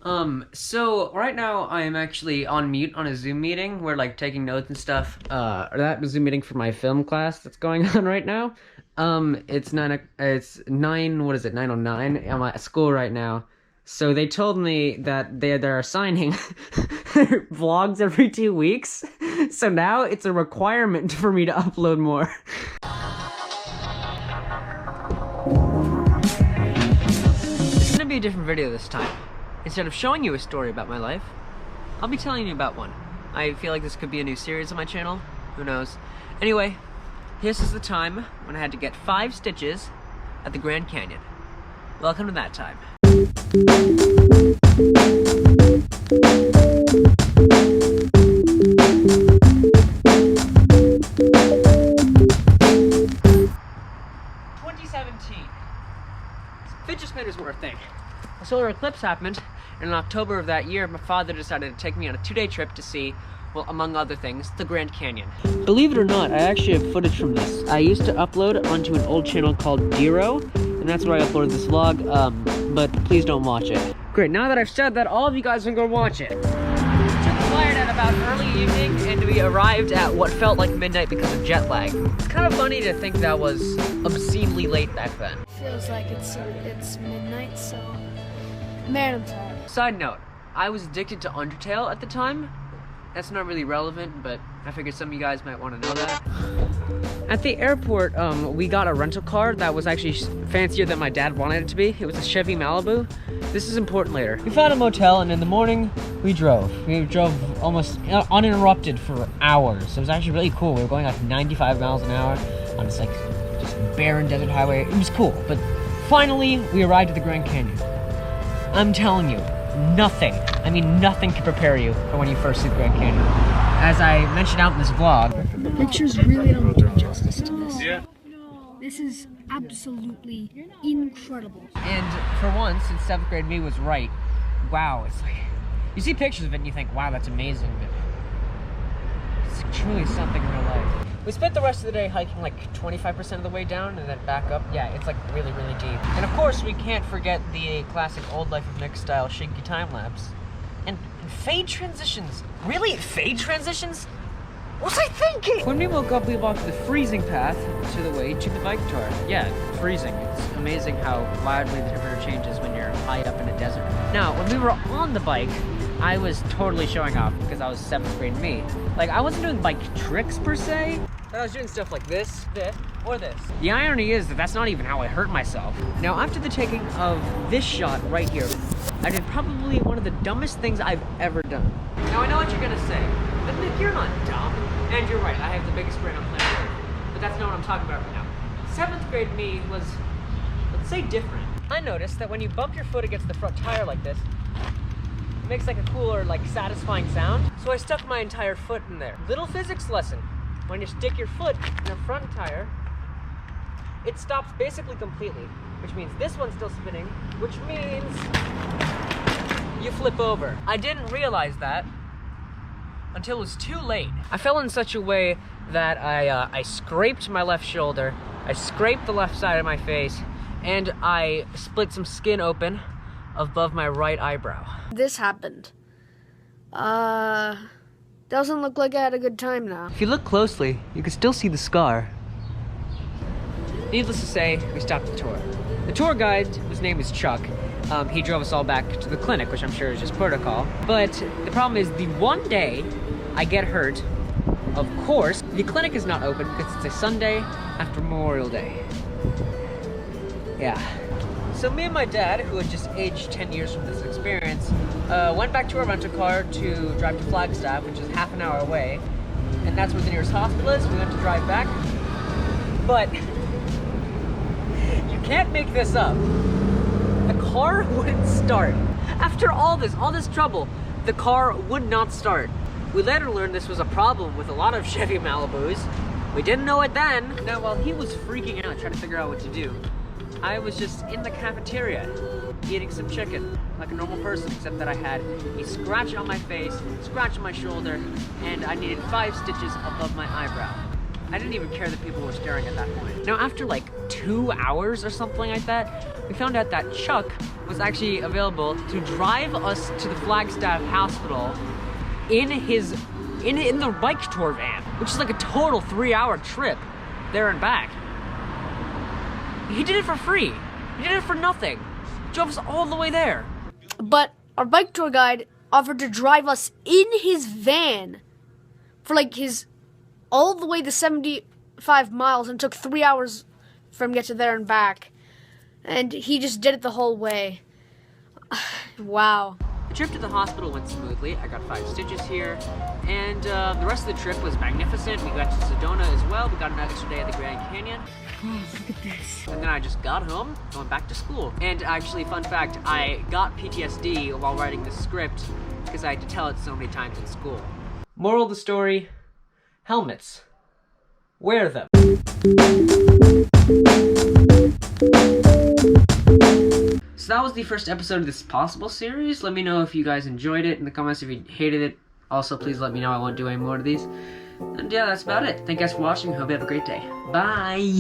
So right now I am actually on mute on a Zoom meeting. We're like taking notes and stuff. That Zoom meeting for my film class that's going on right now. It's nine, what is it, 9:09. I'm at school right now. So they told me that they're assigning vlogs every 2 weeks. So now it's a requirement for me to upload more. It's gonna be a different video this time. Instead of showing you a story about my life, I'll be telling you about one. I feel like this could be a new series on my channel. Who knows? Anyway, this is the time when I had to get 5 stitches at the Grand Canyon. Welcome to that time. Fidget spinners were a thing. A solar eclipse happened, and in October of that year, my father decided to take me on a 2-day trip to see, well, among other things, the Grand Canyon. Believe it or not, I actually have footage from this. I used to upload onto an old channel called Dero, and that's where I uploaded this vlog, but please don't watch it. Great, now that I've said that, all of you guys can go watch it. We took the flight at about early evening, and we arrived at what felt like midnight because of jet lag. It's kind of funny to think that was obscenely late back then. Feels like it's midnight, so man, I'm tired. Side note, I was addicted to Undertale at the time. That's not really relevant, but I figured some of you guys might want to know that. At the airport, we got a rental car that was actually fancier than my dad wanted it to be. It was a Chevy Malibu. This is important later. We found a motel, and in the morning, we drove. We drove almost uninterrupted for hours. It was actually really cool. We were going like 95 miles an hour on this like just barren desert highway. It was cool, but finally, we arrived at the Grand Canyon. I'm telling you, nothing, I mean nothing can prepare you for when you first see the Grand Canyon. As I mentioned out in this vlog, The pictures really don't do justice to this. Yeah. This is absolutely incredible. and for once, since 7th grade me was right, wow, it's like, you see pictures of it and you think, wow, that's amazing, but it's truly something in real life. We spent the rest of the day hiking like 25% of the way down and then back up. Yeah, it's like really, really deep. And of course, we can't forget the classic Old Life of Nick style shaky time-lapse. And fade transitions. Really? Fade transitions? What was I thinking? When we woke up, we walked the freezing path to the way to the bike tour. Yeah, freezing. It's amazing how wildly the temperature changes when you're high up in a desert. Now, when we were on the bike, I was totally showing off because I was 7th grade me. Like, I wasn't doing bike tricks per se, but I was doing stuff like this, or this. The irony is that that's not even how I hurt myself. Now, after the taking of this shot right here, I did probably one of the dumbest things I've ever done. Now, I know what you're gonna say, but Nick, you're not dumb. And you're right, I have the biggest brain on planet Earth. But that's not what I'm talking about right now. 7th grade me was, let's say, different. I noticed that when you bump your foot against the front tire like this, it makes like a cooler, like satisfying sound. So I stuck my entire foot in there. Little physics lesson. When you stick your foot in the front tire, it stops basically completely, which means this one's still spinning, which means you flip over. I didn't realize that until it was too late. I fell in such a way that I scraped my left shoulder, I scraped the left side of my face, and I split some skin open above my right eyebrow. This happened. Doesn't look like I had a good time now. If you look closely, you can still see the scar. Needless to say, we stopped the tour. The tour guide, whose name is Chuck, he drove us all back to the clinic, which I'm sure is just protocol. But the problem is, the one day I get hurt, of course, the clinic is not open because it's a Sunday after Memorial Day. Yeah. So me and my dad, who had just aged 10 years from this experience, went back to our rental car to drive to Flagstaff, which is half an hour away. And that's where the nearest hospital is. We went to drive back. But you can't make this up. The car wouldn't start. After all this trouble, the car would not start. We later learned this was a problem with a lot of Chevy Malibus. We didn't know it then. Now, while he was freaking out trying to figure out what to do, I was just in the cafeteria eating some chicken like a normal person, except that I had a scratch on my face, scratch on my shoulder, and I needed 5 stitches above my eyebrow. I didn't even care that people were staring at that point. Now, after like 2 hours or something like that, we found out that Chuck was actually available to drive us to the Flagstaff Hospital in the bike tour van, which is like a total 3-hour trip there and back. He did it for free. He did it for nothing. Drove us all the way there. But our bike tour guide offered to drive us in his van for like all the way to 75 miles, and took 3 hours for him to get to there and back. And he just did it the whole way. Wow. The trip to the hospital went smoothly. I got 5 stitches here. And the rest of the trip was magnificent. We got to Sedona as well. We got an extra day at the Grand Canyon. Oh, look at this. And then I just got home, going back to school. And actually, fun fact, I got PTSD while writing this script because I had to tell it so many times in school. Moral of the story, helmets. Wear them. So that was the first episode of this possible series. Let me know if you guys enjoyed it in the comments, if you hated it. Also, please let me know. I won't do any more of these. And yeah, that's about it. Thank you guys for watching. Hope you have a great day. Bye!